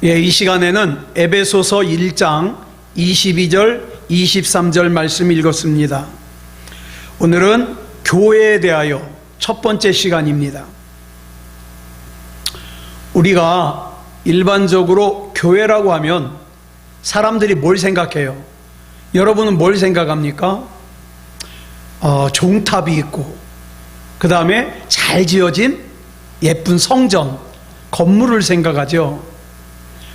이 시간에는 에베소서 1장 22절, 23절 말씀 읽었습니다. 오늘은 교회에 대하여 첫 번째 시간입니다. 우리가 일반적으로 교회라고 하면 사람들이 뭘 생각해요? 여러분은 뭘 생각합니까? 종탑이 있고, 그 다음에 잘 지어진 예쁜 성전, 건물을 생각하죠.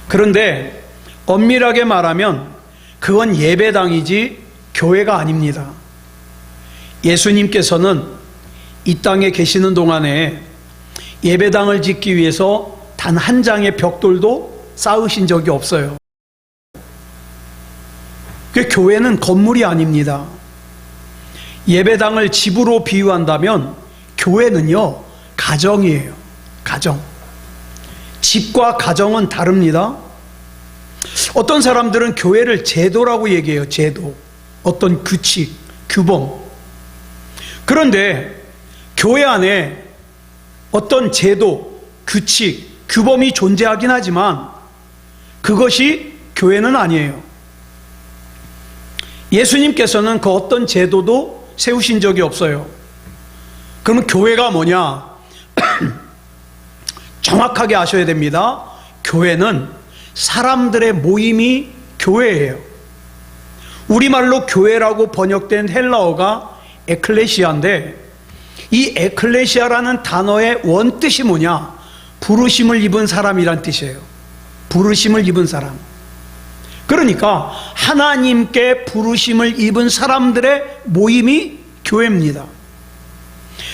그런데 엄밀하게 말하면 그건 예배당이지 교회가 아닙니다. 예수님께서는 이 땅에 계시는 동안에 예배당을 짓기 위해서 단 한 장의 벽돌도 쌓으신 적이 없어요. 그 교회는 건물이 아닙니다. 예배당을 집으로 비유한다면 교회는요, 가정이에요. 가정. 집과 가정은 다릅니다. 어떤 사람들은 교회를 제도라고 얘기해요. 제도. 어떤 규칙, 규범. 그런데 교회 안에 어떤 제도, 규칙, 규범이 존재하긴 하지만 그것이 교회는 아니에요. 예수님께서는 그 어떤 제도도 세우신 적이 없어요. 그러면 교회가 뭐냐? 정확하게 아셔야 됩니다. 교회는 사람들의 모임이 교회예요. 우리말로 교회라고 번역된 헬라어가 에클레시아인데, 이 에클레시아라는 단어의 원뜻이 뭐냐? 부르심을 입은 사람이란 뜻이에요. 부르심을 입은 사람. 그러니까 하나님께 부르심을 입은 사람들의 모임이 교회입니다.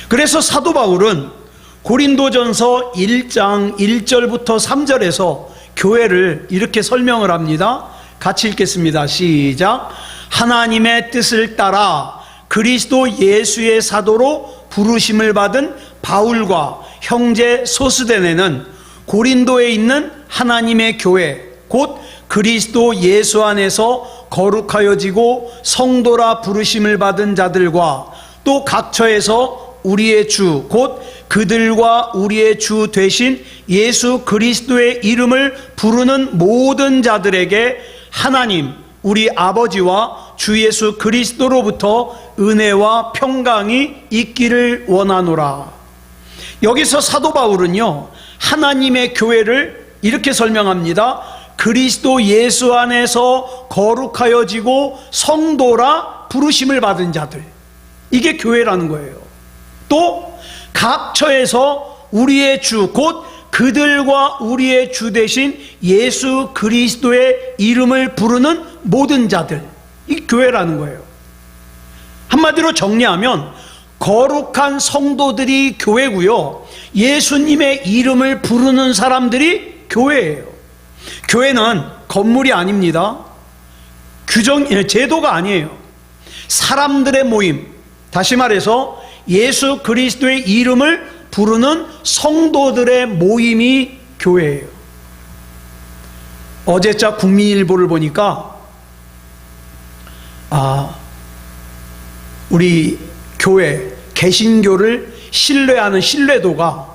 그래서 사도 바울은 고린도전서 1장 1절부터 3절에서 교회를 이렇게 설명을 합니다. 같이 읽겠습니다. 시작. 하나님의 뜻을 따라 그리스도 예수의 사도로 부르심을 받은 바울과 형제 소스데네는 고린도에 있는 하나님의 교회, 곧 그리스도 예수 안에서 거룩하여지고 성도라 부르심을 받은 자들과 또 각처에서 우리의 주, 곧 그들과 우리의 주 되신 예수 그리스도의 이름을 부르는 모든 자들에게 하나님 우리 아버지와 주 예수 그리스도로부터 은혜와 평강이 있기를 원하노라. 여기서 사도 바울은요, 하나님의 교회를 이렇게 설명합니다. 그리스도 예수 안에서 거룩하여지고 성도라 부르심을 받은 자들, 이게 교회라는 거예요. 또 각처에서 우리의 주, 곧 그들과 우리의 주 되신 예수 그리스도의 이름을 부르는 모든 자들, 이 교회라는 거예요. 한마디로 정리하면 거룩한 성도들이 교회고요, 예수님의 이름을 부르는 사람들이 교회예요. 교회는 건물이 아닙니다. 제도가 아니에요. 사람들의 모임, 다시 말해서 예수 그리스도의 이름을 부르는 성도들의 모임이 교회예요. 어제자 국민일보를 보니까 우리 교회 개신교를 신뢰하는 신뢰도가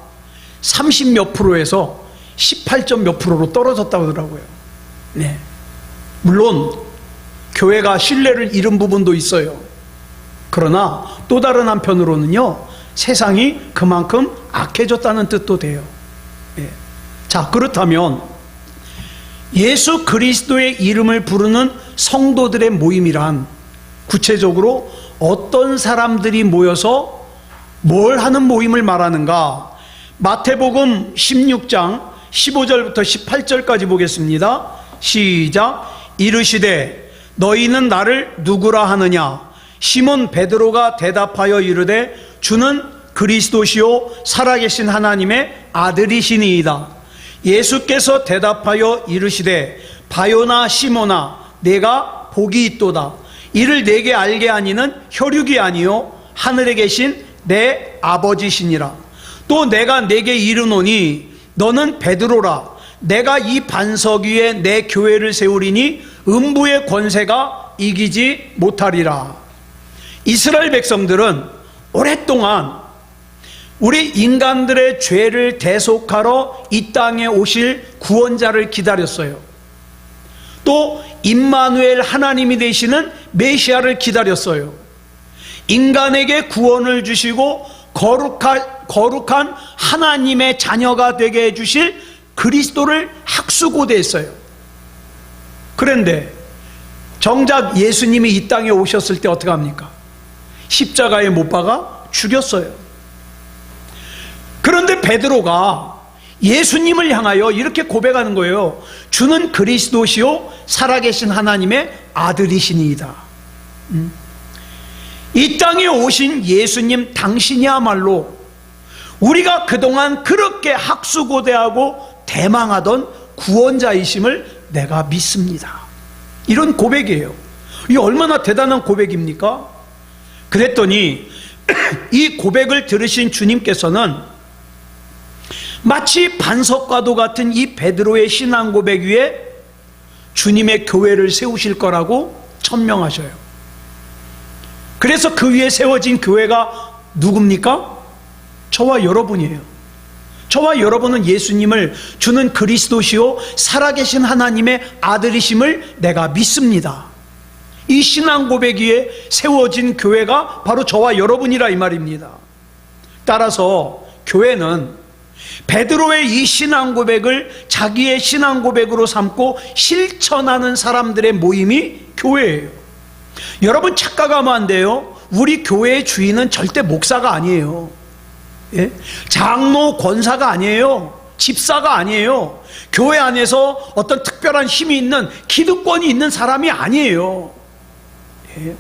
30몇 프로에서 18점 몇 프로로 떨어졌다고 하더라고요. 네. 물론 교회가 신뢰를 잃은 부분도 있어요. 그러나 또 다른 한편으로는요, 세상이 그만큼 악해졌다는 뜻도 돼요. 네. 자, 그렇다면 예수 그리스도의 이름을 부르는 성도들의 모임이란 구체적으로 어떤 사람들이 모여서 뭘 하는 모임을 말하는가? 마태복음 16장 15절부터 18절까지 보겠습니다. 시작. 이르시되 너희는 나를 누구라 하느냐? 시몬 베드로가 대답하여 이르되 주는 그리스도시요 살아계신 하나님의 아들이시니이다. 예수께서 대답하여 이르시되 바요나 시몬아 내가 복이 있도다. 이를 내게 알게 하니는 혈육이 아니요 하늘에 계신 내 아버지시니라. 또 내가 내게 이르노니 너는 베드로라. 내가 이 반석 위에 내 교회를 세우리니 음부의 권세가 이기지 못하리라. 이스라엘 백성들은 오랫동안 우리 인간들의 죄를 대속하러 이 땅에 오실 구원자를 기다렸어요. 또 임마누엘 하나님이 되시는 메시아를 기다렸어요. 인간에게 구원을 주시고 거룩한 하나님의 자녀가 되게 해주실 그리스도를 학수고대했어요. 그런데 정작 예수님이 이 땅에 오셨을 때 어떻게 합니까? 십자가에 못 박아 죽였어요. 그런데 베드로가 예수님을 향하여 이렇게 고백하는 거예요. 주는 그리스도시요 살아계신 하나님의 아들이시니이다. 이 땅에 오신 예수님 당신이야말로 우리가 그동안 그렇게 학수고대하고 대망하던 구원자이심을 내가 믿습니다. 이런 고백이에요. 이게 얼마나 대단한 고백입니까? 그랬더니 이 고백을 들으신 주님께서는 마치 반석과도 같은 이 베드로의 신앙 고백 위에 주님의 교회를 세우실 거라고 천명하셔요. 그래서 그 위에 세워진 교회가 누굽니까? 저와 여러분이에요. 저와 여러분은 예수님을 주는 그리스도시요 살아계신 하나님의 아들이심을 내가 믿습니다. 이 신앙 고백 위에 세워진 교회가 바로 저와 여러분이라 이 말입니다. 따라서 교회는 베드로의 이 신앙 고백을 자기의 신앙 고백으로 삼고 실천하는 사람들의 모임이 교회예요. 여러분 착각하면 안 돼요. 우리 교회의 주인은 절대 목사가 아니에요. 예? 장로 권사가 아니에요. 집사가 아니에요. 교회 안에서 어떤 특별한 힘이 있는 기득권이 있는 사람이 아니에요. 예?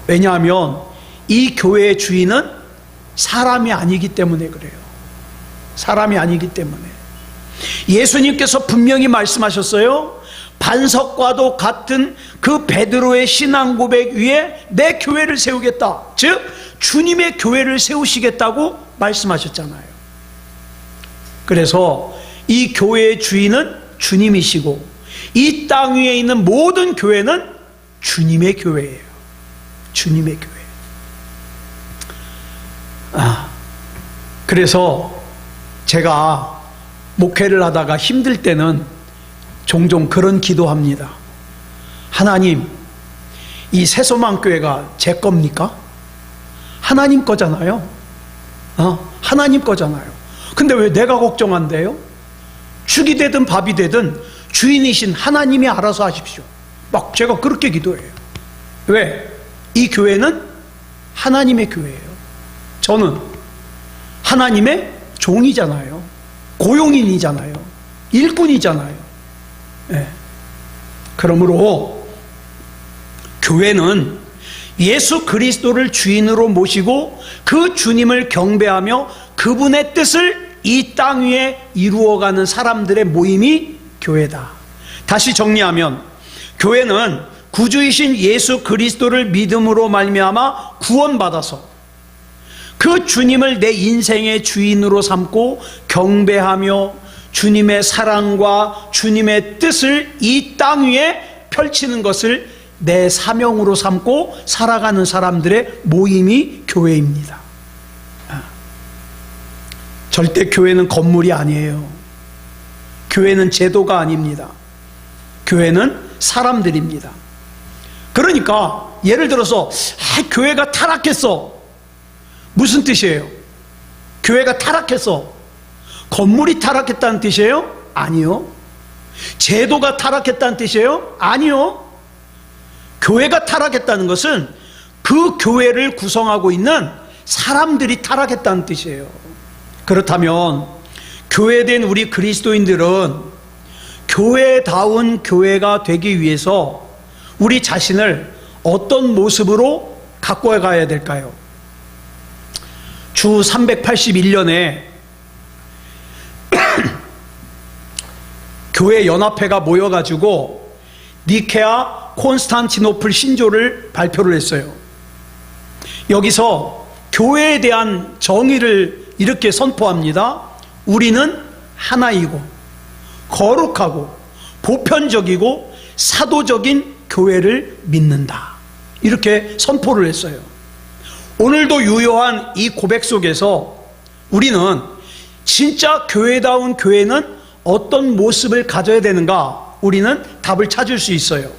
왜냐하면 이 교회의 주인은 사람이 아니기 때문에 그래요. 사람이 아니기 때문에. 예수님께서 분명히 말씀하셨어요. 반석과도 같은 그 베드로의 신앙 고백 위에 내 교회를 세우겠다. 즉 주님의 교회를 세우시겠다고 말씀하셨잖아요. 그래서 이 교회의 주인은 주님이시고 이 땅 위에 있는 모든 교회는 주님의 교회예요. 주님의 교회. 그래서 제가 목회를 하다가 힘들 때는 종종 그런 기도합니다. 하나님, 이 새소망교회가 제 겁니까? 하나님 거잖아요. 하나님 거잖아요. 근데 왜 내가 걱정한대요? 죽이 되든 밥이 되든 주인이신 하나님이 알아서 하십시오. 막 제가 그렇게 기도해요. 왜? 이 교회는 하나님의 교회예요. 저는 하나님의 종이잖아요. 고용인이잖아요. 일꾼이잖아요. 네. 그러므로 교회는 예수 그리스도를 주인으로 모시고 그 주님을 경배하며 그분의 뜻을 이 땅 위에 이루어가는 사람들의 모임이 교회다. 다시 정리하면 교회는 구주이신 예수 그리스도를 믿음으로 말미암아 구원받아서 그 주님을 내 인생의 주인으로 삼고 경배하며 주님의 사랑과 주님의 뜻을 이 땅 위에 펼치는 것을 내 사명으로 삼고 살아가는 사람들의 모임이 교회입니다. 절대 교회는 건물이 아니에요. 교회는 제도가 아닙니다. 교회는 사람들입니다. 그러니까 예를 들어서 교회가 타락했어. 무슨 뜻이에요? 교회가 타락했어. 건물이 타락했다는 뜻이에요? 아니요. 제도가 타락했다는 뜻이에요? 아니요. 교회가 타락했다는 것은 그 교회를 구성하고 있는 사람들이 타락했다는 뜻이에요. 그렇다면 교회된 우리 그리스도인들은 교회다운 교회가 되기 위해서 우리 자신을 어떤 모습으로 갖고 가야 될까요? 주 381년에 교회 연합회가 모여가지고 니케아 콘스탄티노플 신조를 발표를 했어요. 여기서 교회에 대한 정의를 이렇게 선포합니다. 우리는 하나이고 거룩하고 보편적이고 사도적인 교회를 믿는다. 이렇게 선포를 했어요. 오늘도 유효한 이 고백 속에서 우리는 진짜 교회다운 교회는 어떤 모습을 가져야 되는가? 우리는 답을 찾을 수 있어요.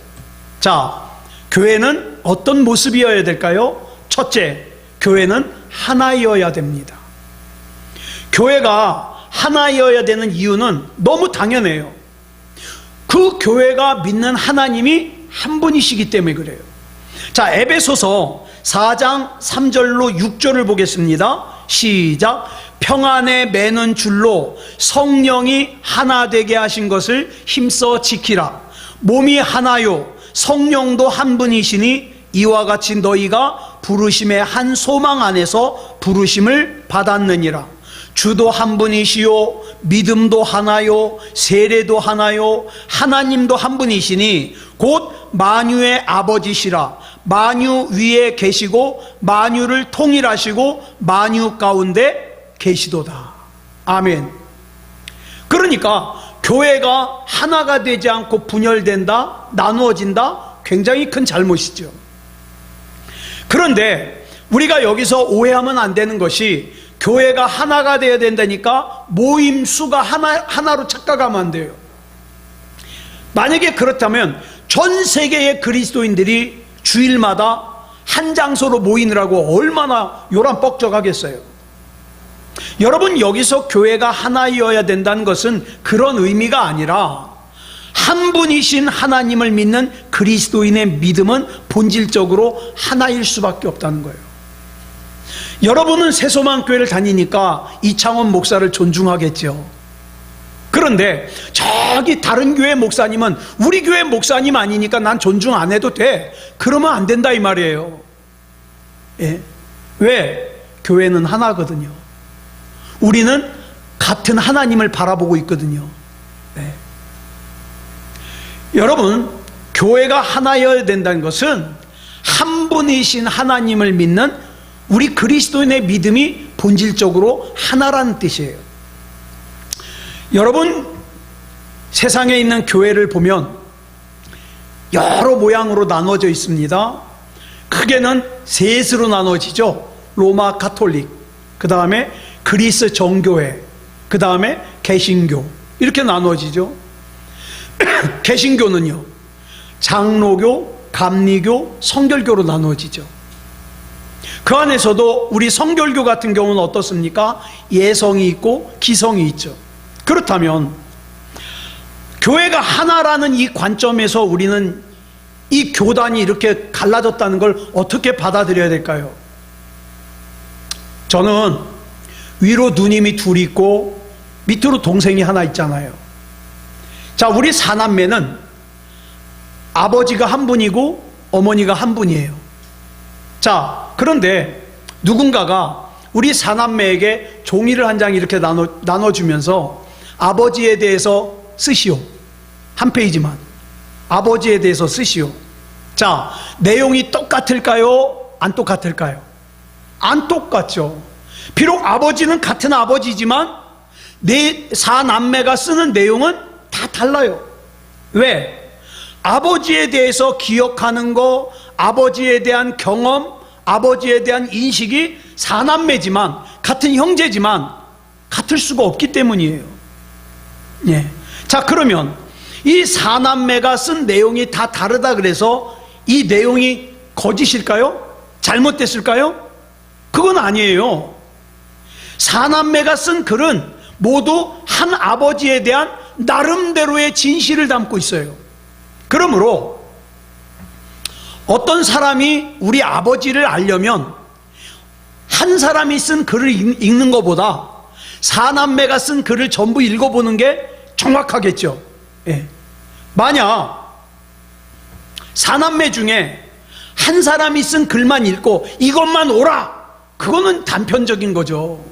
자, 교회는 어떤 모습이어야 될까요? 첫째, 교회는 하나이어야 됩니다. 교회가 하나이어야 되는 이유는 너무 당연해요. 그 교회가 믿는 하나님이 한 분이시기 때문에 그래요. 자, 에베소서 4장 3절로 6절을 보겠습니다. 시작. 평안에 매는 줄로 성령이 하나 되게 하신 것을 힘써 지키라. 몸이 하나요 성령도 한 분이시니 이와 같이 너희가 부르심의 한 소망 안에서 부르심을 받았느니라. 주도 한 분이시요 믿음도 하나요 세례도 하나요 하나님도 한 분이시니 곧 만유의 아버지시라. 만유 위에 계시고 만유를 통일하시고 만유 가운데 계시도다. 아멘. 그러니까 교회가 하나가 되지 않고 분열된다, 나누어진다, 굉장히 큰 잘못이죠. 그런데 우리가 여기서 오해하면 안 되는 것이 교회가 하나가 되어야 된다니까 모임 수가 하나로 착각하면 안 돼요. 만약에 그렇다면 전 세계의 그리스도인들이 주일마다 한 장소로 모이느라고 얼마나 요란뻑적하겠어요. 여러분, 여기서 교회가 하나이어야 된다는 것은 그런 의미가 아니라 한 분이신 하나님을 믿는 그리스도인의 믿음은 본질적으로 하나일 수밖에 없다는 거예요. 여러분은 새소망교회를 다니니까 이창원 목사를 존중하겠죠. 그런데 저기 다른 교회 목사님은 우리 교회 목사님 아니니까 난 존중 안 해도 돼. 그러면 안 된다 이 말이에요. 예. 왜? 교회는 하나거든요. 우리는 같은 하나님을 바라보고 있거든요. 네. 여러분, 교회가 하나여야 된다는 것은 한 분이신 하나님을 믿는 우리 그리스도인의 믿음이 본질적으로 하나라는 뜻이에요. 여러분, 세상에 있는 교회를 보면 여러 모양으로 나눠져 있습니다. 크게는 셋으로 나눠지죠. 로마 가톨릭, 그 다음에 그리스 정교회, 그 다음에 개신교, 이렇게 나눠지죠. 개신교는요, 장로교, 감리교, 성결교로 나눠지죠. 그 안에서도 우리 성결교 같은 경우는 어떻습니까? 예성이 있고 기성이 있죠. 그렇다면 교회가 하나라는 이 관점에서 우리는 이 교단이 이렇게 갈라졌다는 걸 어떻게 받아들여야 될까요? 저는 위로 누님이 둘 있고 밑으로 동생이 하나 있잖아요. 자, 우리 사남매는 아버지가 한 분이고 어머니가 한 분이에요. 자, 그런데 누군가가 우리 사남매에게 종이를 한 장 이렇게 나눠주면서 아버지에 대해서 쓰시오. 한 페이지만. 아버지에 대해서 쓰시오. 자, 내용이 똑같을까요? 안 똑같을까요? 안 똑같죠. 비록 아버지는 같은 아버지지만 네 사남매가 쓰는 내용은 다 달라요. 왜? 아버지에 대해서 기억하는 거, 아버지에 대한 경험, 아버지에 대한 인식이 사남매지만 같은 형제지만 같을 수가 없기 때문이에요. 예. 자, 그러면 이 사남매가 쓴 내용이 다 다르다 그래서 이 내용이 거짓일까요? 잘못됐을까요? 그건 아니에요. 사남매가 쓴 글은 모두 한 아버지에 대한 나름대로의 진실을 담고 있어요. 그러므로 어떤 사람이 우리 아버지를 알려면 한 사람이 쓴 글을 읽는 것보다 사남매가 쓴 글을 전부 읽어보는 게 정확하겠죠. 예. 만약 사남매 중에 한 사람이 쓴 글만 읽고 이것만 옳아, 그거는 단편적인 거죠.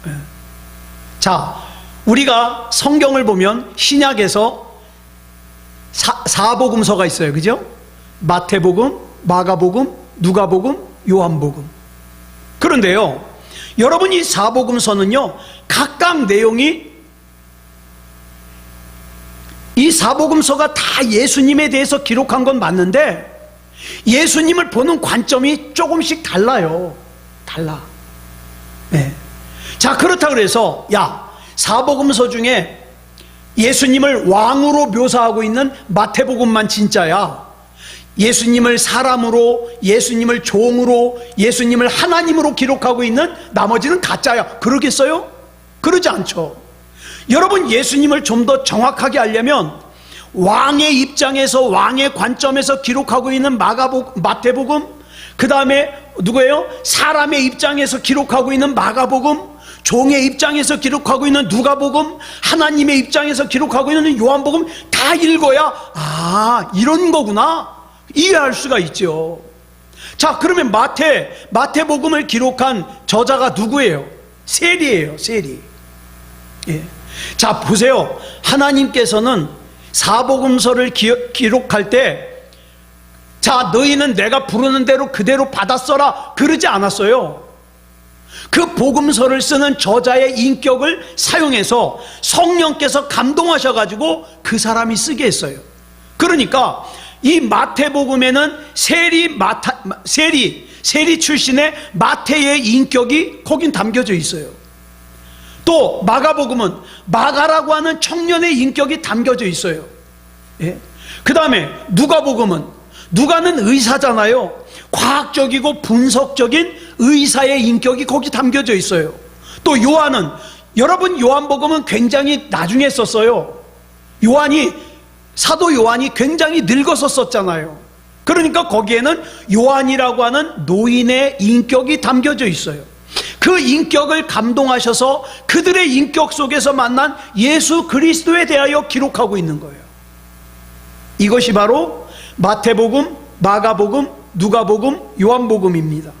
예. 자, 우리가 성경을 보면 신약에서 사복음서가 있어요. 그죠? 마태복음, 마가복음, 누가복음, 요한복음. 그런데요, 여러분, 이 사복음서는요, 각각 내용이, 이 사복음서가 다 예수님에 대해서 기록한 건 맞는데 예수님을 보는 관점이 조금씩 달라요. 달라. 네. 자, 그렇다 그래서 야, 사복음서 중에 예수님을 왕으로 묘사하고 있는 마태복음만 진짜야, 예수님을 사람으로, 예수님을 종으로, 예수님을 하나님으로 기록하고 있는 나머지는 가짜야, 그러겠어요? 그러지 않죠. 여러분, 예수님을 좀 더 정확하게 알려면 왕의 입장에서, 왕의 관점에서 기록하고 있는 마태복음, 그 다음에 누구예요? 사람의 입장에서 기록하고 있는 마가복음, 종의 입장에서 기록하고 있는 누가복음, 하나님의 입장에서 기록하고 있는 요한복음 다 읽어야 이런 거구나 이해할 수가 있죠. 자, 그러면 마태복음을 기록한 저자가 누구예요? 세리예요. 세리. 예. 자, 보세요. 하나님께서는 사복음서를 기록할 때, 자, 너희는 내가 부르는 대로 그대로 받았어라 그러지 않았어요. 그 복음서를 쓰는 저자의 인격을 사용해서 성령께서 감동하셔가지고 그 사람이 쓰게 했어요. 그러니까 이 마태복음에는 세리 출신의 마태의 인격이 거긴 담겨져 있어요. 또 마가복음은 마가라고 하는 청년의 인격이 담겨져 있어요. 예? 그 다음에 누가복음은, 누가는 의사잖아요. 과학적이고 분석적인 의사의 인격이 거기 담겨져 있어요. 또 요한은, 여러분, 요한복음은 굉장히 나중에 썼어요. 사도 요한이 굉장히 늙어서 썼잖아요. 그러니까 거기에는 요한이라고 하는 노인의 인격이 담겨져 있어요. 그 인격을 감동하셔서 그들의 인격 속에서 만난 예수 그리스도에 대하여 기록하고 있는 거예요. 이것이 바로 마태복음, 마가복음, 누가복음, 요한복음입니다.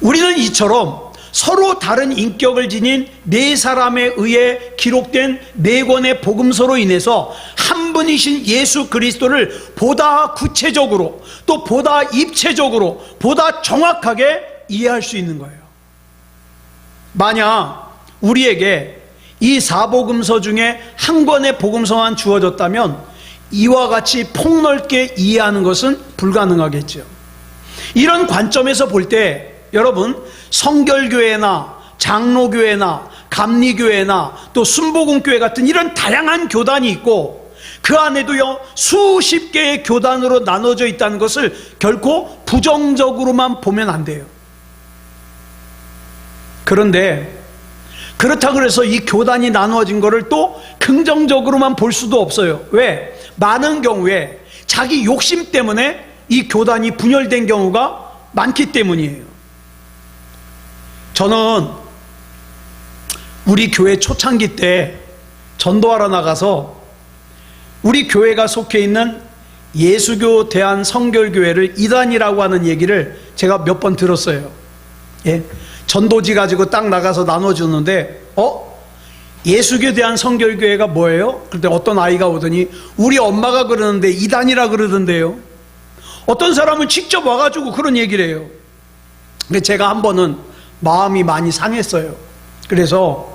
우리는 이처럼 서로 다른 인격을 지닌 네 사람에 의해 기록된 네 권의 복음서로 인해서 한 분이신 예수 그리스도를 보다 구체적으로, 또 보다 입체적으로, 보다 정확하게 이해할 수 있는 거예요. 만약 우리에게 이 사복음서 중에 한 권의 복음서만 주어졌다면 이와 같이 폭넓게 이해하는 것은 불가능하겠죠. 이런 관점에서 볼 때 여러분, 성결교회나 장로교회나 감리교회나 또 순복음교회 같은 이런 다양한 교단이 있고, 그 안에도요 수십 개의 교단으로 나눠져 있다는 것을 결코 부정적으로만 보면 안 돼요. 그런데 그렇다고 해서 이 교단이 나누어진 것을 또 긍정적으로만 볼 수도 없어요. 왜? 많은 경우에 자기 욕심 때문에 이 교단이 분열된 경우가 많기 때문이에요. 저는 우리 교회 초창기 때 전도하러 나가서 우리 교회가 속해 있는 예수교 대한성결교회를 이단이라고 하는 얘기를 제가 몇 번 들었어요. 예? 전도지 가지고 딱 나가서 나눠주는데 예수교 대한성결교회가 뭐예요? 그때 어떤 아이가 오더니 우리 엄마가 그러는데 이단이라 그러던데요. 어떤 사람은 직접 와가지고 그런 얘기를 해요. 근데 제가 한 번은 마음이 많이 상했어요. 그래서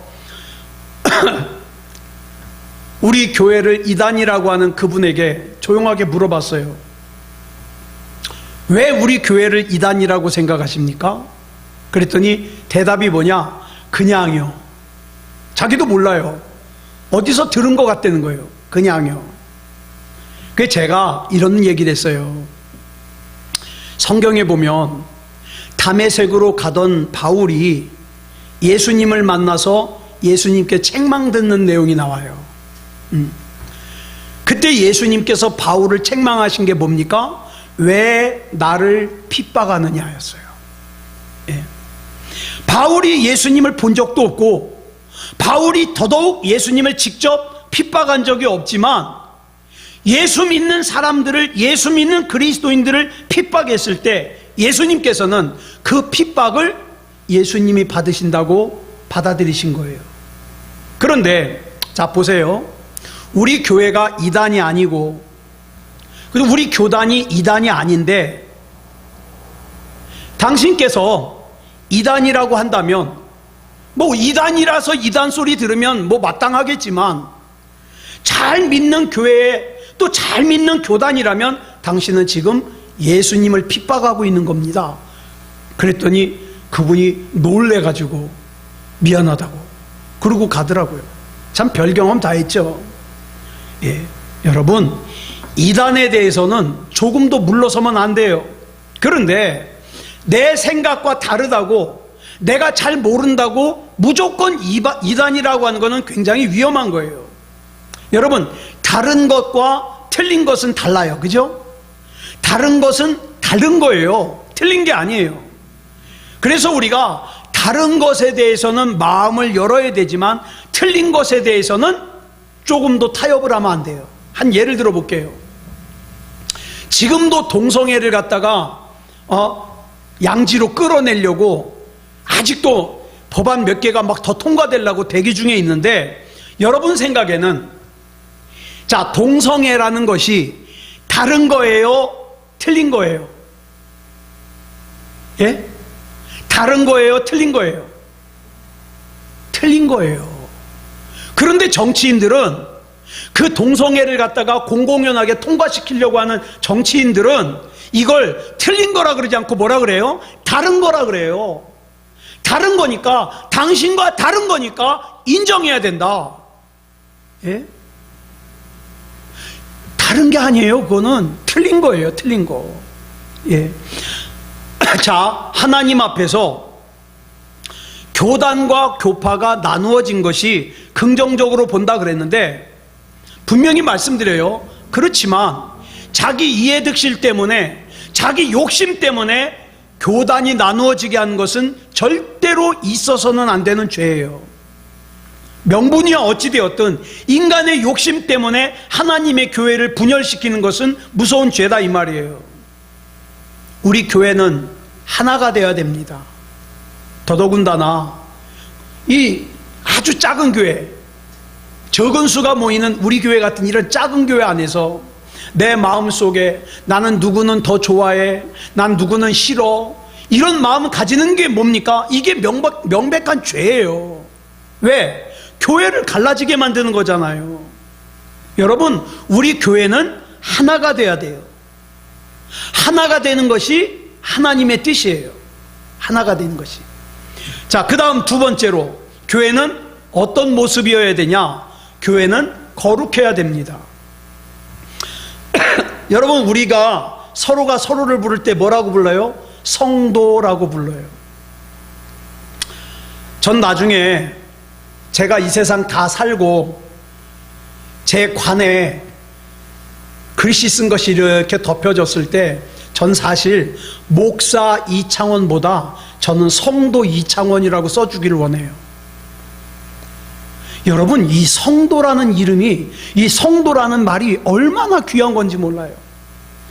우리 교회를 이단이라고 하는 그분에게 조용하게 물어봤어요. 왜 우리 교회를 이단이라고 생각하십니까? 그랬더니 대답이 뭐냐? 그냥요. 자기도 몰라요. 어디서 들은 것 같다는 거예요. 그냥요. 그래서 제가 이런 얘기를 했어요. 성경에 보면 다메섹으로 가던 바울이 예수님을 만나서 예수님께 책망 듣는 내용이 나와요. 그때 예수님께서 바울을 책망하신 게 뭡니까? 왜 나를 핍박하느냐였어요. 예. 바울이 예수님을 본 적도 없고 바울이 더더욱 예수님을 직접 핍박한 적이 없지만 예수 믿는 사람들을, 예수 믿는 그리스도인들을 핍박했을 때 예수님께서는 그 핍박을 예수님이 받으신다고 받아들이신 거예요. 그런데 자 보세요. 우리 교회가 이단이 아니고, 그리고 우리 교단이 이단이 아닌데 당신께서 이단이라고 한다면 뭐 이단이라서 이단 소리 들으면 뭐 마땅하겠지만 잘 믿는 교회에 또 잘 믿는 교단이라면 당신은 지금 예수님을 핍박하고 있는 겁니다. 그랬더니 그분이 놀래가지고 미안하다고 그러고 가더라고요. 참 별 경험 다 했죠. 예, 여러분, 이단에 대해서는 조금도 물러서면 안 돼요. 그런데 내 생각과 다르다고, 내가 잘 모른다고 무조건 이단이라고 하는 것은 굉장히 위험한 거예요. 여러분, 다른 것과 틀린 것은 달라요. 그죠? 다른 것은 다른 거예요. 틀린 게 아니에요. 그래서 우리가 다른 것에 대해서는 마음을 열어야 되지만 틀린 것에 대해서는 조금도 타협을 하면 안 돼요. 한 예를 들어 볼게요. 지금도 동성애를 갖다가 양지로 끌어내려고 아직도 법안 몇 개가 막 더 통과되려고 대기 중에 있는데, 여러분 생각에는 자, 동성애라는 것이 다른 거예요? 틀린 거예요? 예? 다른 거예요? 틀린 거예요? 틀린 거예요. 그런데 정치인들은 그 동성애를 갖다가 공공연하게 통과시키려고 하는 정치인들은 이걸 틀린 거라 그러지 않고 뭐라 그래요? 다른 거라 그래요. 다른 거니까, 당신과 다른 거니까 인정해야 된다. 예? 다른 게 아니에요. 그거는 틀린 거예요. 틀린 거. 예. 자, 하나님 앞에서 교단과 교파가 나누어진 것이 긍정적으로 본다 그랬는데, 분명히 말씀드려요. 그렇지만 자기 이해득실 때문에, 자기 욕심 때문에 교단이 나누어지게 하는 것은 절대로 있어서는 안 되는 죄예요. 명분이야 어찌되었든 인간의 욕심 때문에 하나님의 교회를 분열시키는 것은 무서운 죄다 이 말이에요. 우리 교회는 하나가 되어야 됩니다. 더더군다나 이 아주 작은 교회, 적은 수가 모이는 우리 교회 같은 이런 작은 교회 안에서 내 마음속에 나는 누구는 더 좋아해, 난 누구는 싫어, 이런 마음을 가지는 게 뭡니까? 이게 명백한 죄예요. 왜? 교회를 갈라지게 만드는 거잖아요. 여러분, 우리 교회는 하나가 돼야 돼요. 하나가 되는 것이 하나님의 뜻이에요. 하나가 되는 것이. 자, 그 다음 두 번째로, 교회는 어떤 모습이어야 되냐? 교회는 거룩해야 됩니다. 여러분, 우리가 서로가 서로를 부를 때 뭐라고 불러요? 성도라고 불러요. 전 나중에 제가 이 세상 다 살고 제 관에 글씨 쓴 것이 이렇게 덮여졌을 때 전 사실 목사 이창원보다 저는 성도 이창원이라고 써주기를 원해요. 여러분, 이 성도라는 이름이, 이 성도라는 말이 얼마나 귀한 건지 몰라요.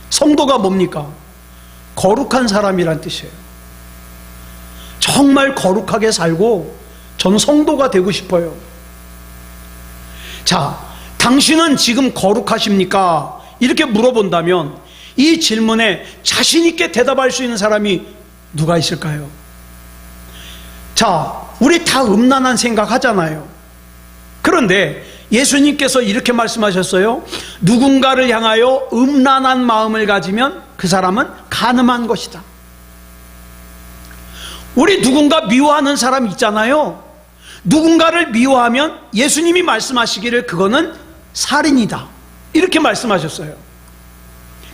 성도가 뭡니까? 거룩한 사람이란 뜻이에요. 정말 거룩하게 살고 저는 성도가 되고 싶어요. 자, 당신은 지금 거룩하십니까? 이렇게 물어본다면 이 질문에 자신 있게 대답할 수 있는 사람이 누가 있을까요? 자, 우리 다 음란한 생각 하잖아요. 그런데 예수님께서 이렇게 말씀하셨어요. 누군가를 향하여 음란한 마음을 가지면 그 사람은 간음한 것이다. 우리 누군가 미워하는 사람 있잖아요. 누군가를 미워하면 예수님이 말씀하시기를 그거는 살인이다, 이렇게 말씀하셨어요.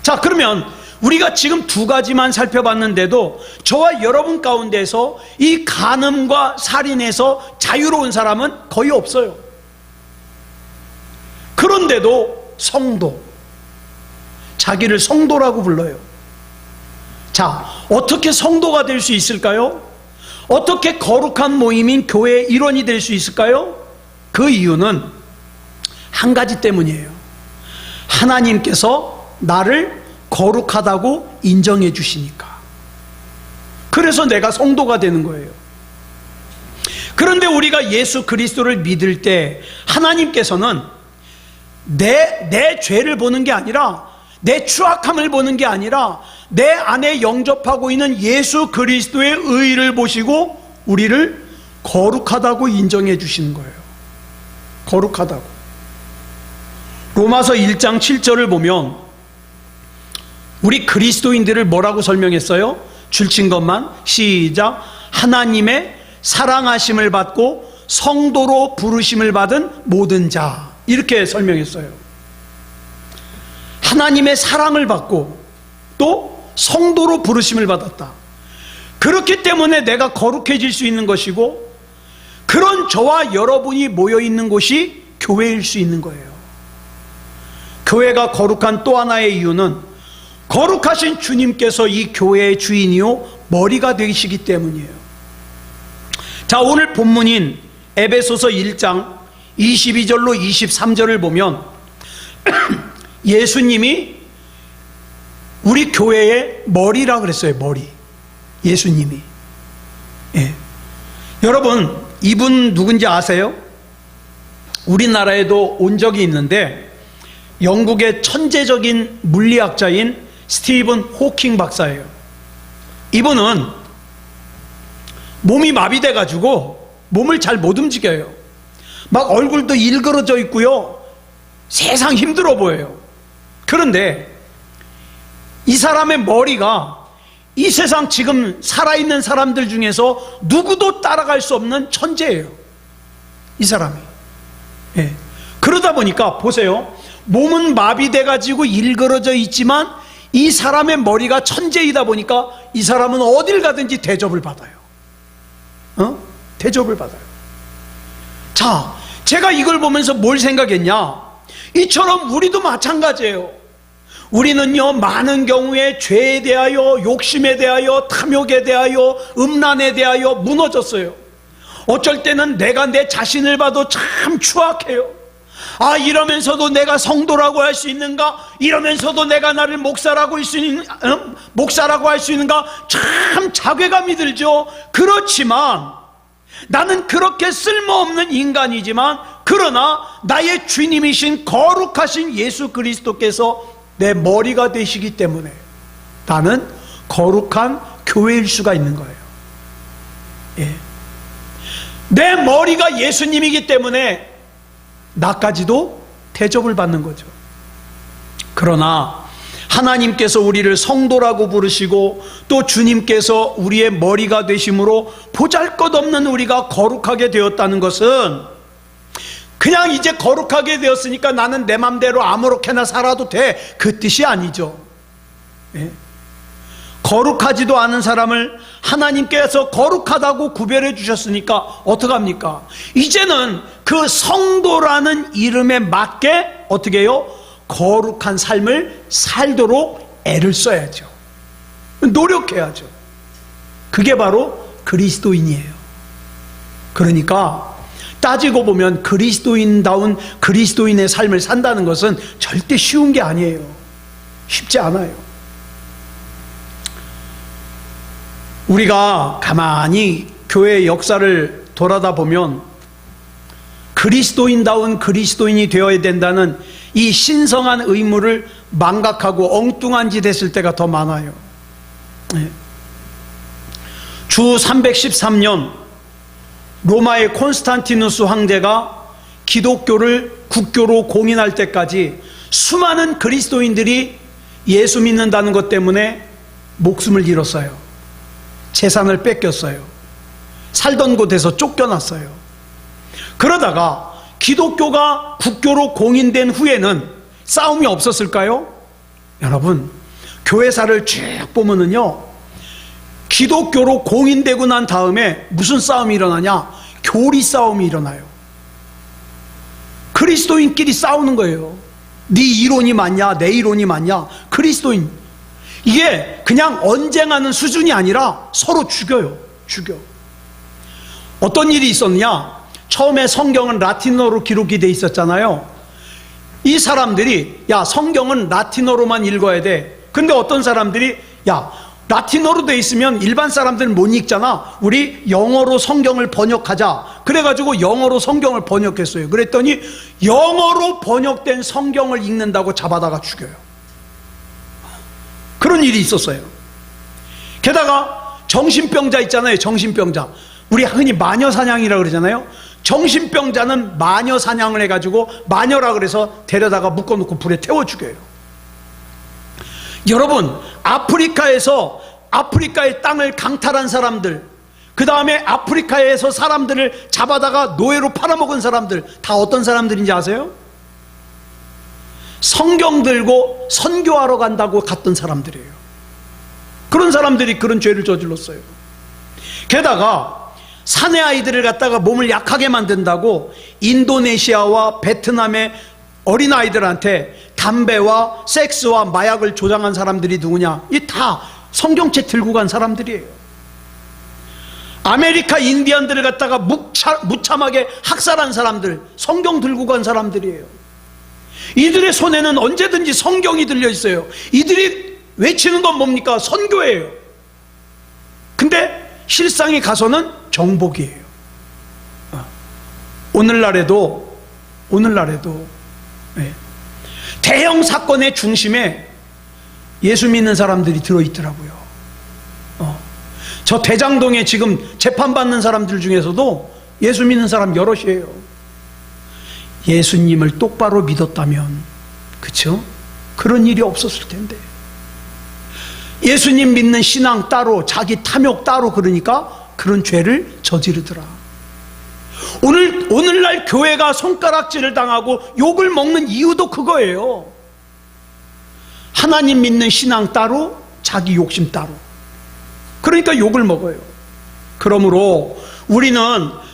자, 그러면 우리가 지금 두 가지만 살펴봤는데도 저와 여러분 가운데서 이 간음과 살인에서 자유로운 사람은 거의 없어요. 그런데도 성도, 자기를 성도라고 불러요. 자, 어떻게 성도가 될 수 있을까요? 어떻게 거룩한 모임인 교회의 일원이 될 수 있을까요? 그 이유는 한 가지 때문이에요. 하나님께서 나를 거룩하다고 인정해 주시니까. 그래서 내가 성도가 되는 거예요. 그런데 우리가 예수 그리스도를 믿을 때 하나님께서는 내 죄를 보는 게 아니라, 내 추악함을 보는 게 아니라 내 안에 영접하고 있는 예수 그리스도의 의의를 보시고 우리를 거룩하다고 인정해 주시는 거예요. 거룩하다고. 로마서 1장 7절을 보면 우리 그리스도인들을 뭐라고 설명했어요? 줄친 것만 시작. 하나님의 사랑하심을 받고 성도로 부르심을 받은 모든 자, 이렇게 설명했어요. 하나님의 사랑을 받고 또 성도로 부르심을 받았다. 그렇기 때문에 내가 거룩해질 수 있는 것이고, 그런 저와 여러분이 모여있는 곳이 교회일 수 있는 거예요. 교회가 거룩한 또 하나의 이유는 거룩하신 주님께서 이 교회의 주인이요 머리가 되시기 때문이에요. 자, 오늘 본문인 에베소서 1장 22절로 23절을 보면 예수님이 우리 교회의 머리라 그랬어요. 머리. 예수님이. 예. 여러분, 이분 누군지 아세요? 우리나라에도 온 적이 있는데 영국의 천재적인 물리학자인 스티븐 호킹 박사예요. 이분은 몸이 마비돼 가지고 몸을 잘 못 움직여요. 막 얼굴도 일그러져 있고요, 세상 힘들어 보여요. 그런데 이 사람의 머리가 이 세상 지금 살아있는 사람들 중에서 누구도 따라갈 수 없는 천재예요, 이 사람이. 예. 그러다 보니까 보세요, 몸은 마비돼 가지고 일그러져 있지만 이 사람의 머리가 천재이다 보니까 이 사람은 어딜 가든지 대접을 받아요. 대접을 받아요. 자, 제가 이걸 보면서 뭘 생각했냐, 이처럼 우리도 마찬가지예요. 우리는요, 많은 경우에 죄에 대하여, 욕심에 대하여, 탐욕에 대하여, 음란에 대하여 무너졌어요. 어쩔 때는 내가 내 자신을 봐도 참 추악해요. 아, 이러면서도 내가 성도라고 할 수 있는가? 이러면서도 내가 나를 목사라고 할 수 있는가? 참 자괴감이 들죠. 그렇지만 나는 그렇게 쓸모없는 인간이지만, 그러나 나의 주님이신 거룩하신 예수 그리스도께서 내 머리가 되시기 때문에 나는 거룩한 교회일 수가 있는 거예요. 예. 내 머리가 예수님이기 때문에 나까지도 대접을 받는 거죠. 그러나 하나님께서 우리를 성도라고 부르시고 또 주님께서 우리의 머리가 되심으로 보잘것없는 우리가 거룩하게 되었다는 것은 그냥 이제 거룩하게 되었으니까 나는 내 맘대로 아무렇게나 살아도 돼, 그 뜻이 아니죠. 예? 거룩하지도 않은 사람을 하나님께서 거룩하다고 구별해 주셨으니까 어떡합니까? 이제는 그 성도라는 이름에 맞게 어떻게 해요? 거룩한 삶을 살도록 애를 써야죠. 노력해야죠. 그게 바로 그리스도인이에요. 그러니까 따지고 보면 그리스도인다운 그리스도인의 삶을 산다는 것은 절대 쉬운 게 아니에요. 쉽지 않아요. 우리가 가만히 교회의 역사를 돌아다 보면 그리스도인다운 그리스도인이 되어야 된다는 이 신성한 의무를 망각하고 엉뚱한 짓 했을 때가 더 많아요. 주 313년 로마의 콘스탄티누스 황제가 기독교를 국교로 공인할 때까지 수많은 그리스도인들이 예수 믿는다는 것 때문에 목숨을 잃었어요. 재산을 뺏겼어요. 살던 곳에서 쫓겨났어요. 그러다가 기독교가 국교로 공인된 후에는 싸움이 없었을까요? 여러분, 교회사를 쭉 보면은요, 기독교로 공인되고 난 다음에 무슨 싸움이 일어나냐? 교리 싸움이 일어나요. 그리스도인끼리 싸우는 거예요. 네 이론이 맞냐, 내 이론이 맞냐. 그리스도인, 이게 그냥 언쟁하는 수준이 아니라 서로 죽여요. 죽여. 어떤 일이 있었냐? 처음에 성경은 라틴어로 기록이 돼 있었잖아요. 이 사람들이 야, 성경은 라틴어로만 읽어야 돼. 근데 어떤 사람들이 야, 라틴어로 돼 있으면 일반 사람들은 못 읽잖아. 우리 영어로 성경을 번역하자. 그래가지고 영어로 성경을 번역했어요. 그랬더니 영어로 번역된 성경을 읽는다고 잡아다가 죽여요. 그런 일이 있었어요. 게다가 정신병자 있잖아요. 정신병자. 우리 흔히 마녀사냥이라고 그러잖아요. 정신병자는 마녀사냥을 해가지고 마녀라 그래서 데려다가 묶어놓고 불에 태워 죽여요. 여러분, 아프리카에서 아프리카의 땅을 강탈한 사람들, 그 다음에 아프리카에서 사람들을 잡아다가 노예로 팔아먹은 사람들, 다 어떤 사람들인지 아세요? 성경 들고 선교하러 간다고 갔던 사람들이에요. 그런 사람들이 그런 죄를 저질렀어요. 게다가 사내 아이들을 갖다가 몸을 약하게 만든다고 인도네시아와 베트남의 어린아이들한테 담배와 섹스와 마약을 조장한 사람들이 누구냐? 이 다 성경책 들고 간 사람들이에요. 아메리카 인디언들을 갖다가 무참하게 학살한 사람들, 성경 들고 간 사람들이에요. 이들의 손에는 언제든지 성경이 들려 있어요. 이들이 외치는 건 뭡니까? 선교예요. 근데 실상에 가서는 정복이에요. 오늘날에도 대형 사건의 중심에 예수 믿는 사람들이 들어있더라고요. 저 대장동에 지금 재판받는 사람들 중에서도 예수 믿는 사람 여럿이에요. 예수님을 똑바로 믿었다면, 그쵸? 그런 일이 없었을 텐데. 예수님 믿는 신앙 따로, 자기 탐욕 따로, 그러니까 그런 죄를 저지르더라. 오늘날 교회가 손가락질을 당하고 욕을 먹는 이유도 그거예요. 하나님 믿는 신앙 따로, 자기 욕심 따로. 그러니까 욕을 먹어요. 그러므로 우리는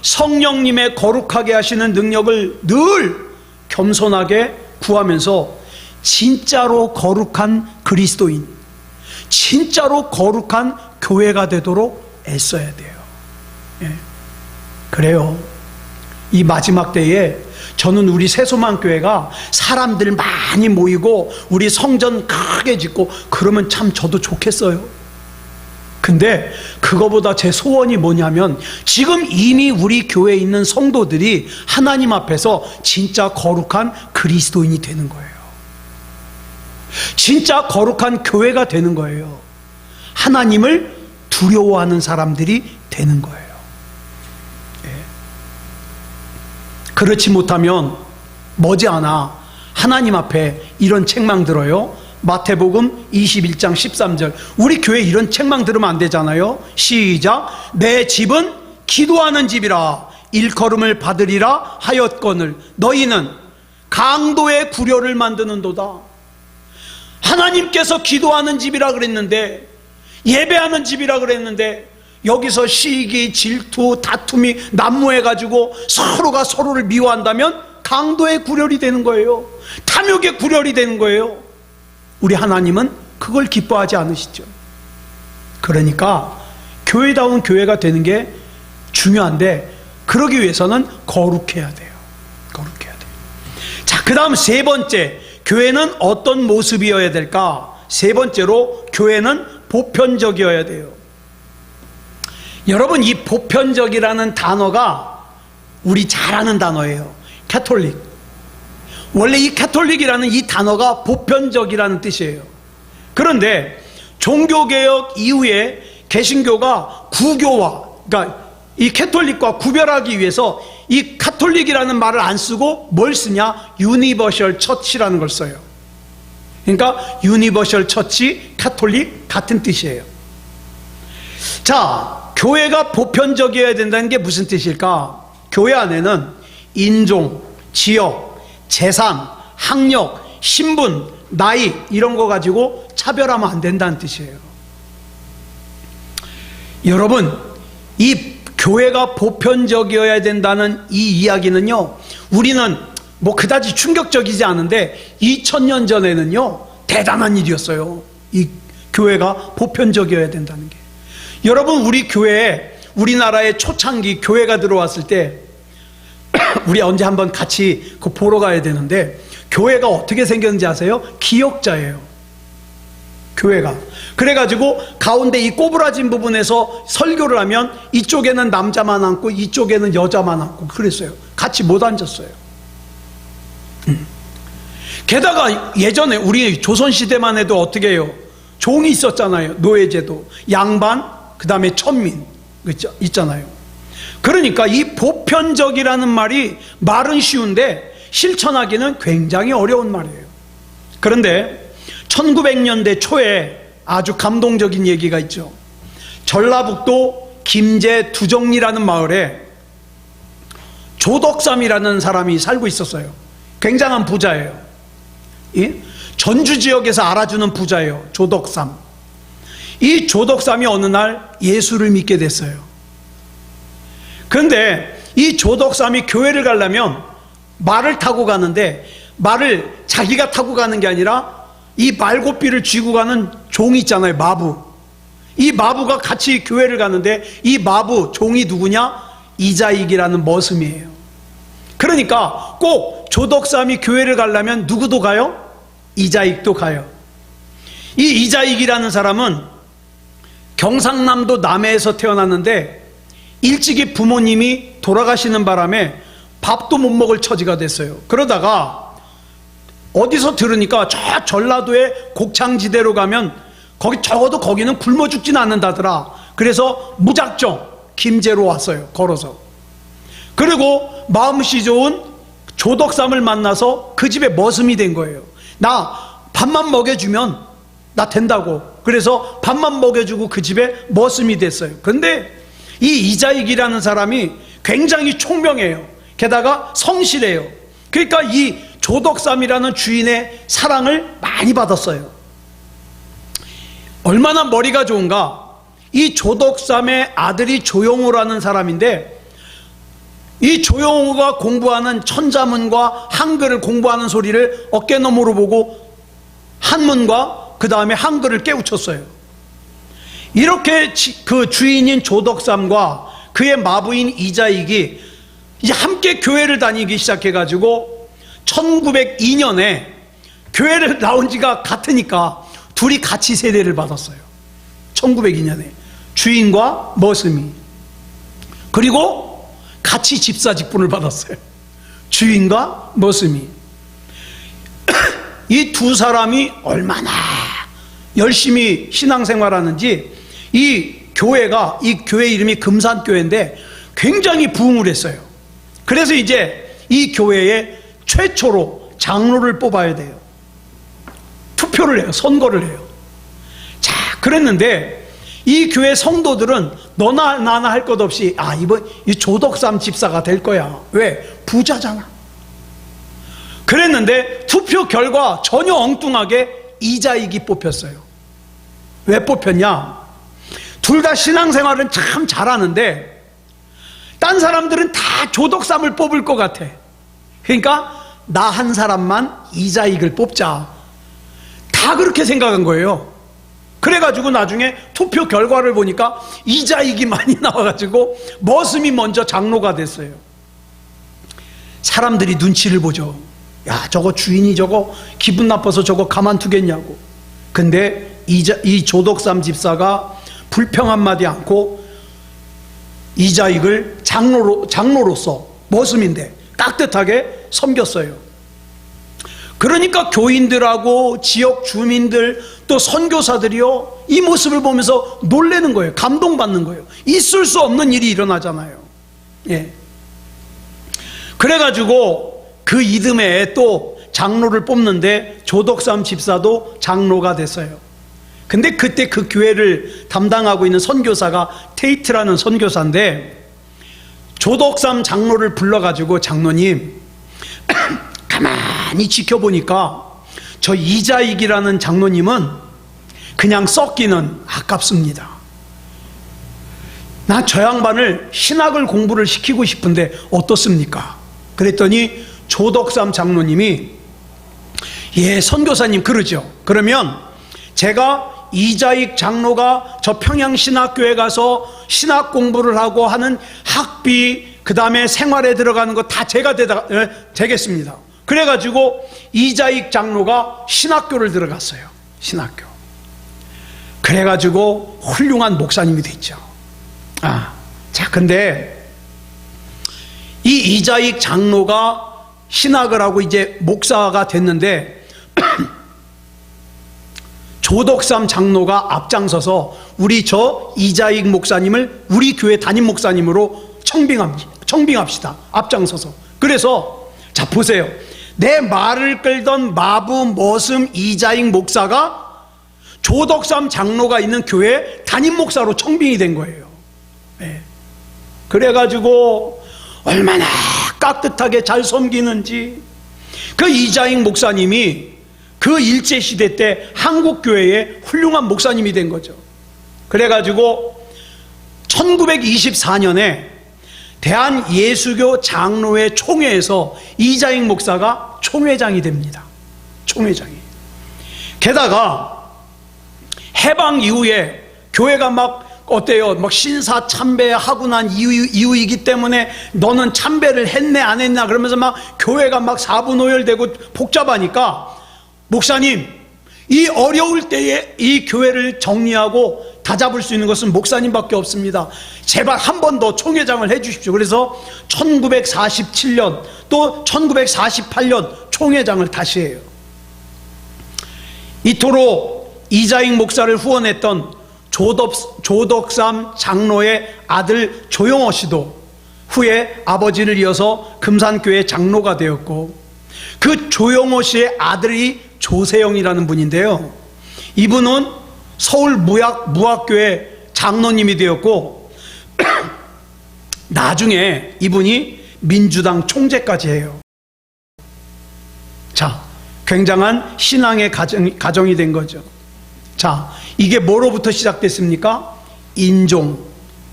성령님의 거룩하게 하시는 능력을 늘 겸손하게 구하면서 진짜로 거룩한 그리스도인, 진짜로 거룩한 교회가 되도록 애써야 돼요. 그래요. 이 마지막 때에 저는 우리 새소망교회가 사람들 많이 모이고 우리 성전 크게 짓고 그러면 참 저도 좋겠어요. 근데 그거보다 제 소원이 뭐냐면 지금 이미 우리 교회에 있는 성도들이 하나님 앞에서 진짜 거룩한 그리스도인이 되는 거예요. 진짜 거룩한 교회가 되는 거예요. 하나님을 두려워하는 사람들이 되는 거예요. 그렇지 못하면 머지않아 하나님 앞에 이런 책망 들어요. 마태복음 21장 13절. 우리 교회 이런 책망 들으면 안 되잖아요. 시작. 내 집은 기도하는 집이라 일컬음을 받으리라 하였거늘 너희는 강도의 구려를 만드는도다. 하나님께서 기도하는 집이라 그랬는데, 예배하는 집이라 그랬는데 여기서 시기, 질투, 다툼이 난무해가지고 서로가 서로를 미워한다면 강도의 구렬이 되는 거예요. 탐욕의 구렬이 되는 거예요. 우리 하나님은 그걸 기뻐하지 않으시죠. 그러니까 교회다운 교회가 되는 게 중요한데 그러기 위해서는 거룩해야 돼요. 거룩해야 돼요. 자, 그 다음 세 번째, 교회는 어떤 모습이어야 될까? 세 번째로 교회는 보편적이어야 돼요. 여러분, 이 보편적이라는 단어가 우리 잘 아는 단어예요. 캐톨릭. 원래 이 캐톨릭이라는 이 단어가 보편적이라는 뜻이에요. 그런데 종교개혁 이후에 개신교가 구교와, 그러니까 이 캐톨릭과 구별하기 위해서 이 카톨릭이라는 말을 안 쓰고 뭘 쓰냐? 유니버셜 처치라는 걸 써요. 그러니까 유니버셜 처치, 카톨릭 같은 뜻이에요. 자, 교회가 보편적이어야 된다는 게 무슨 뜻일까? 교회 안에는 인종, 지역, 재산, 학력, 신분, 나이 이런 거 가지고 차별하면 안 된다는 뜻이에요. 여러분, 이 교회가 보편적이어야 된다는 이 이야기는요, 우리는 뭐 그다지 충격적이지 않은데 2000년 전에는요 대단한 일이었어요. 이 교회가 보편적이어야 된다는 게. 여러분, 우리 교회에, 우리나라의 초창기 교회가 들어왔을 때 우리 언제 한번 같이 그 보러 가야 되는데, 교회가 어떻게 생겼는지 아세요? 기역자예요. 교회가. 그래가지고 가운데 이 꼬부라진 부분에서 설교를 하면 이쪽에는 남자만 앉고 이쪽에는 여자만 앉고 그랬어요. 같이 못 앉았어요. 게다가 예전에 우리 조선시대만 해도 어떻게 해요? 종이 있었잖아요. 노예제도. 양반, 그 다음에 천민 있잖아요. 그러니까 이 보편적이라는 말은 쉬운데 실천하기는 굉장히 어려운 말이에요. 그런데 1900년대 초에 아주 감동적인 얘기가 있죠. 전라북도 김제 두정리라는 마을에 조덕삼이라는 사람이 살고 있었어요. 굉장한 부자예요. 예? 전주 지역에서 알아주는 부자예요. 조덕삼. 이 조덕삼이 어느 날 예수를 믿게 됐어요. 그런데 이 조덕삼이 교회를 가려면 말을 타고 가는데, 말을 자기가 타고 가는 게 아니라 이 말고삐를 쥐고 가는 종이 있잖아요. 마부. 이 마부가 같이 교회를 가는데, 이 마부 종이 누구냐? 이자익이라는 머슴이에요. 그러니까 꼭 조덕삼이 교회를 가려면 누구도 가요? 이자익도 가요. 이 이자익이라는 사람은 경상남도 남해에서 태어났는데 일찍이 부모님이 돌아가시는 바람에 밥도 못 먹을 처지가 됐어요. 그러다가 어디서 들으니까 저 전라도의 곡창지대로 가면 거기 적어도 거기는 굶어 죽진 않는다더라. 그래서 무작정 김제로 왔어요. 걸어서. 그리고 마음씨 좋은 조덕삼을 만나서 그 집에 머슴이 된 거예요. 나 밥만 먹여주면 나 된다고. 그래서 밥만 먹여주고 그 집에 머슴이 됐어요. 그런데 이 이자익이라는 사람이 굉장히 총명해요. 게다가 성실해요. 그러니까 이 조덕삼이라는 주인의 사랑을 많이 받았어요. 얼마나 머리가 좋은가. 이 조덕삼의 아들이 조용호라는 사람인데, 이 조용호가 공부하는 천자문과 한글을 공부하는 소리를 어깨너머로 보고 한문과 그 다음에 한글을 깨우쳤어요. 이렇게 그 주인인 조덕삼과 그의 마부인 이자익이 이제 함께 교회를 다니기 시작해가지고 1902년에 교회를 나온 지가 같으니까 둘이 같이 세례를 받았어요. 1902년에 주인과 머슴이. 그리고 같이 집사 직분을 받았어요. 주인과 머슴이. 이 두 사람이 얼마나 열심히 신앙생활하는지 이 교회 이름이 금산교회인데 굉장히 부흥을 했어요. 그래서 이제 이 교회에 최초로 장로를 뽑아야 돼요. 투표를 해요. 선거를 해요. 자, 그랬는데 이 교회 성도들은 너나 나나 할 것 없이 이번 이 조덕삼 집사가 될 거야. 왜? 부자잖아. 그랬는데 투표 결과 전혀 엉뚱하게 이자익이 뽑혔어요. 왜 뽑혔냐? 둘 다 신앙생활은 참 잘하는데 딴 사람들은 다 조덕삼을 뽑을 것 같아. 그러니까 나 한 사람만 이자익을 뽑자. 다 그렇게 생각한 거예요. 그래가지고 나중에 투표 결과를 보니까 이자익이 많이 나와가지고 머슴이 먼저 장로가 됐어요. 사람들이 눈치를 보죠. 야, 저거 주인이 저거 기분 나빠서 저거 가만두겠냐고. 근데 이 조덕삼 집사가 불평 한마디 않고 이자익을 장로로서 머슴인데 깍듯하게 섬겼어요. 그러니까 교인들하고 지역 주민들 또 선교사들이요, 이 모습을 보면서 놀라는 거예요. 감동받는 거예요. 있을 수 없는 일이 일어나잖아요. 예. 그래가지고 그 이듬해에 또 장로를 뽑는데 조덕삼 집사도 장로가 됐어요. 근데 그때 그 교회를 담당하고 있는 선교사가 테이트라는 선교사인데, 조덕삼 장로를 불러가지고 장로님 가만히 지켜보니까 저 이자익이라는 장로님은 그냥 썩기는 아깝습니다. 나 저 양반을 신학을 공부를 시키고 싶은데 어떻습니까? 그랬더니 조덕삼 장로님이 예, 선교사님 그러죠. 그러면 제가 이자익 장로가 저 평양신학교에 가서 신학 공부를 하고 하는 학비, 그 다음에 생활에 들어가는 거 다 제가 되겠습니다. 그래가지고 이자익 장로가 신학교를 들어갔어요. 신학교. 그래가지고 훌륭한 목사님이 됐죠. 자, 근데 이 이자익 장로가 신학을 하고 이제 목사가 됐는데 조덕삼 장로가 앞장서서 우리 저 이자익 목사님을 우리 교회 담임 목사님으로 청빙합시다. 앞장서서. 그래서 자 보세요. 내 말을 끌던 마부 머슴 이자익 목사가 조덕삼 장로가 있는 교회 담임 목사로 청빙이 된 거예요. 그래가지고 얼마나 깍듯하게 잘 섬기는지, 그 이자익 목사님이 그 일제시대 때 한국교회의 훌륭한 목사님이 된 거죠. 그래가지고 1924년에 대한예수교 장로회 총회에서 이자익 목사가 총회장이 됩니다. 총회장이. 게다가 해방 이후에 교회가 막 어때요? 막 신사 참배하고 난 이후이기 때문에 너는 참배를 했네 안 했나 그러면서 막 교회가 막 사분오열되고 복잡하니까, 목사님, 이 어려울 때에 이 교회를 정리하고 다잡을 수 있는 것은 목사님밖에 없습니다. 제발 한 번 더 총회장을 해 주십시오. 그래서 1947년 또 1948년 총회장을 다시 해요. 이토록 이자익 목사를 후원했던 조덕삼 장로의 아들 조영호 씨도 후에 아버지를 이어서 금산교회 장로가 되었고, 그 조영호 씨의 아들이 조세영이라는 분인데요, 이분은 서울 무학교회 장로님이 되었고 나중에 이분이 민주당 총재까지 해요. 자, 굉장한 신앙의 가정이 된 거죠. 자, 이게 뭐로부터 시작됐습니까? 인종,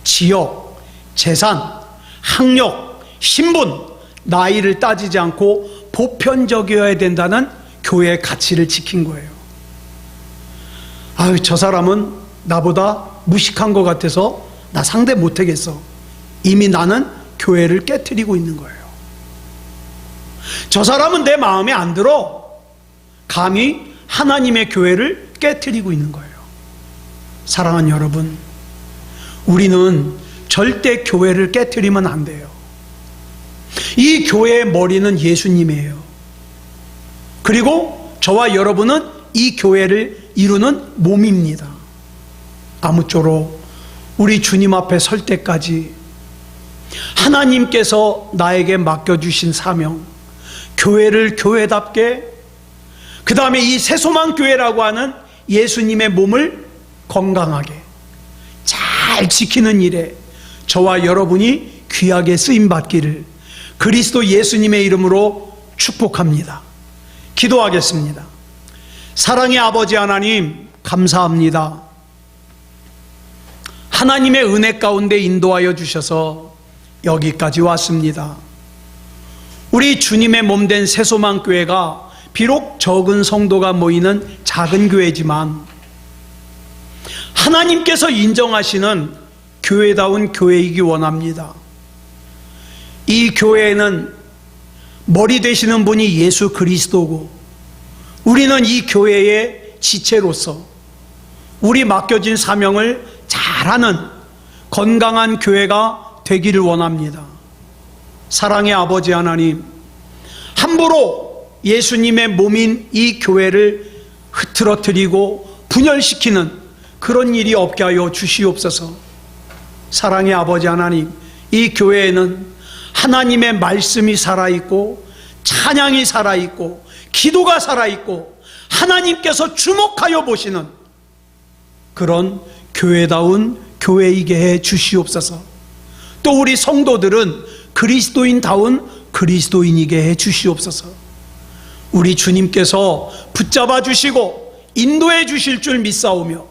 지역, 재산, 학력, 신분, 나이를 따지지 않고 보편적이어야 된다는 교회의 가치를 지킨 거예요. 아유, 저 사람은 나보다 무식한 것 같아서 나 상대 못하겠어. 이미 나는 교회를 깨트리고 있는 거예요. 저 사람은 내 마음에 안 들어. 감히 하나님의 교회를 깨트리고 있는 거예요. 사랑하는 여러분, 우리는 절대 교회를 깨트리면 안 돼요. 이 교회의 머리는 예수님이에요. 그리고 저와 여러분은 이 교회를 이루는 몸입니다. 아무쪼록 우리 주님 앞에 설 때까지 하나님께서 나에게 맡겨주신 사명, 교회를 교회답게, 그 다음에 이 새소망교회라고 하는 예수님의 몸을 건강하게 잘 지키는 일에 저와 여러분이 귀하게 쓰임받기를 그리스도 예수님의 이름으로 축복합니다. 기도하겠습니다. 사랑의 아버지 하나님, 감사합니다. 하나님의 은혜 가운데 인도하여 주셔서 여기까지 왔습니다. 우리 주님의 몸된 새소망교회가 비록 적은 성도가 모이는 작은 교회지만 하나님께서 인정하시는 교회다운 교회이기 원합니다. 이 교회에는 머리 되시는 분이 예수 그리스도고, 우리는 이 교회의 지체로서 우리 맡겨진 사명을 잘하는 건강한 교회가 되기를 원합니다. 사랑의 아버지 하나님, 함부로 예수님의 몸인 이 교회를 흐트러뜨리고 분열시키는 그런 일이 없게 하여 주시옵소서. 사랑의 아버지 하나님, 이 교회에는 하나님의 말씀이 살아있고 찬양이 살아있고 기도가 살아있고 하나님께서 주목하여 보시는 그런 교회다운 교회이게 해 주시옵소서. 또 우리 성도들은 그리스도인다운 그리스도인이게 해 주시옵소서. 우리 주님께서 붙잡아 주시고 인도해 주실 줄 믿사오며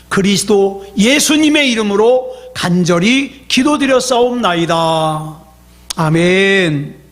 그리스도 예수님의 이름으로 간절히 기도드렸사옵나이다. 아멘.